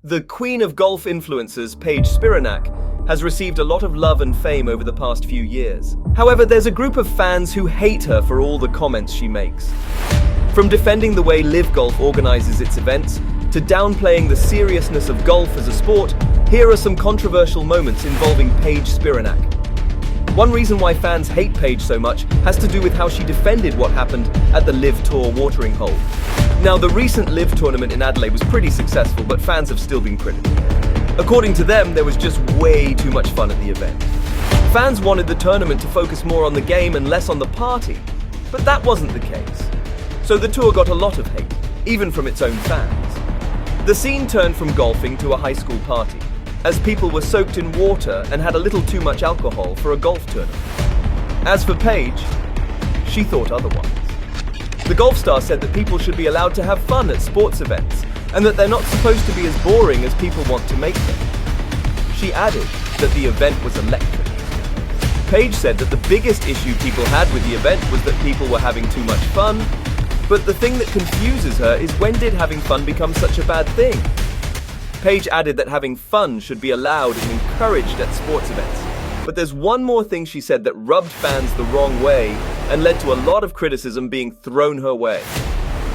The queen of golf influencers, Paige Spiranac, has received a lot of love and fame over the past few years. However, there's a group of fans who hate her for all the comments she makes. From defending the way Live Golf organizes its events, to downplaying the seriousness of golf as a sport, here are some controversial moments involving Paige Spiranac. One reason why fans hate Paige so much has to do with how she defended what happened at the Live Tour watering hole. Now, the recent Live tournament in Adelaide was pretty successful, but fans have still been critical. According to them, there was just way too much fun at the event. Fans wanted the tournament to focus more on the game and less on the party, but that wasn't the case. So the tour got a lot of hate, even from its own fans. The scene turned from golfing to a high school party, as people were soaked in water and had a little too much alcohol for a golf tournament. As for Paige, she thought otherwise. The golf star said that people should be allowed to have fun at sports events, and that they're not supposed to be as boring as people want to make them. She added that the event was electric. Paige said that the biggest issue people had with the event was that people were having too much fun, but the thing that confuses her is, when did having fun become such a bad thing? Paige added that having fun should be allowed and encouraged at sports events. But there's one more thing she said that rubbed fans the wrong way and led to a lot of criticism being thrown her way.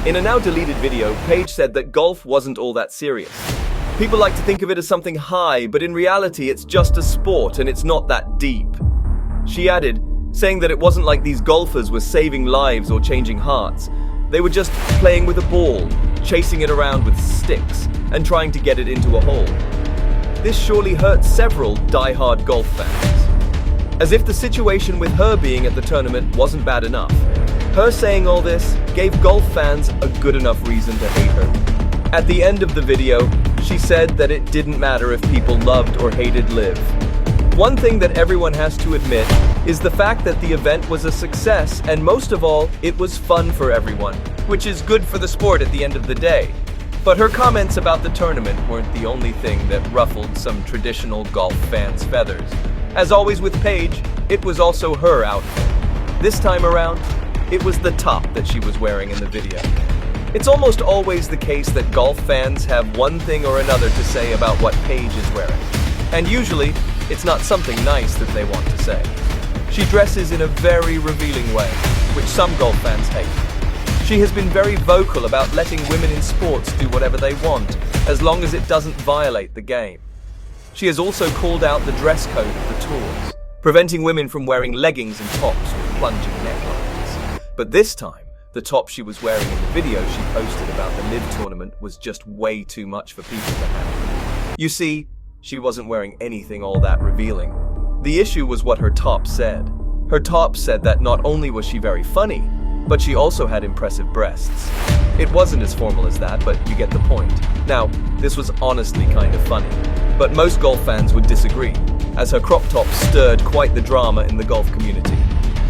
In a now deleted video, Paige said that golf wasn't all that serious. People like to think of it as something high, but in reality it's just a sport and it's not that deep. She added, saying that it wasn't like these golfers were saving lives or changing hearts. They were just playing with a ball, chasing it around with sticks, and trying to get it into a hole. This surely hurt several die-hard golf fans. As if the situation with her being at the tournament wasn't bad enough, her saying all this gave golf fans a good enough reason to hate her. At the end of the video, she said that it didn't matter if people loved or hated Live. One thing that everyone has to admit is the fact that the event was a success, and most of all, it was fun for everyone, which is good for the sport at the end of the day. But her comments about the tournament weren't the only thing that ruffled some traditional golf fans' feathers. As always with Paige, it was also her outfit. This time around, it was the top that she was wearing in the video. It's almost always the case that golf fans have one thing or another to say about what Paige is wearing. And usually, it's not something nice that they want to say. She dresses in a very revealing way, which some golf fans hate. She has been very vocal about letting women in sports do whatever they want, as long as it doesn't violate the game. She has also called out the dress code of the tours, preventing women from wearing leggings and tops with plunging necklines. But this time, the top she was wearing in the video she posted about the Live tournament was just way too much for people to handle. You see, she wasn't wearing anything all that revealing. The issue was what her top said. Her top said that not only was she very funny, but she also had impressive breasts. It wasn't as formal as that, but you get the point. Now, this was honestly kind of funny, but most golf fans would disagree, as her crop top stirred quite the drama in the golf community.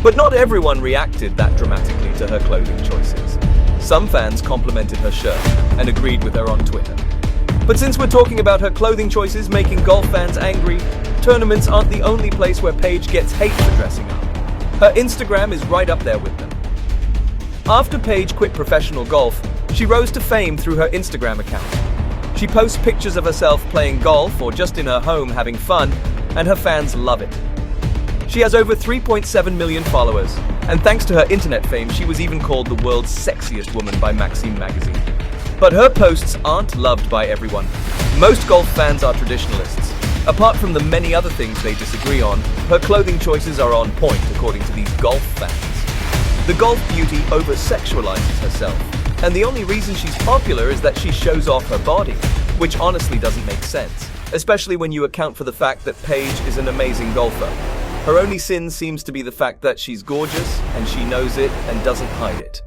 But not everyone reacted that dramatically to her clothing choices. Some fans complimented her shirt and agreed with her on Twitter. But since we're talking about her clothing choices making golf fans angry, tournaments aren't the only place where Paige gets hate for dressing up. Her Instagram is right up there with them. After Paige quit professional golf, she rose to fame through her Instagram account. She posts pictures of herself playing golf or just in her home having fun, and her fans love it. She has over 3.7 million followers, and thanks to her internet fame, she was even called the world's sexiest woman by Maxim magazine. But her posts aren't loved by everyone. Most golf fans are traditionalists. Apart from the many other things they disagree on, her clothing choices are on point according to these golf fans. The golf beauty over-sexualizes herself, and the only reason she's popular is that she shows off her body, which honestly doesn't make sense, especially when you account for the fact that Paige is an amazing golfer. Her only sin seems to be the fact that she's gorgeous, and she knows it and doesn't hide it.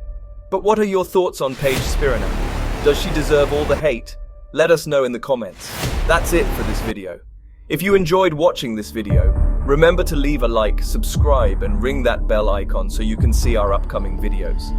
But what are your thoughts on Paige Spiranac? Does she deserve all the hate? Let us know in the comments. That's it for this video. If you enjoyed watching this video, remember to leave a like, subscribe, and ring that bell icon so you can see our upcoming videos.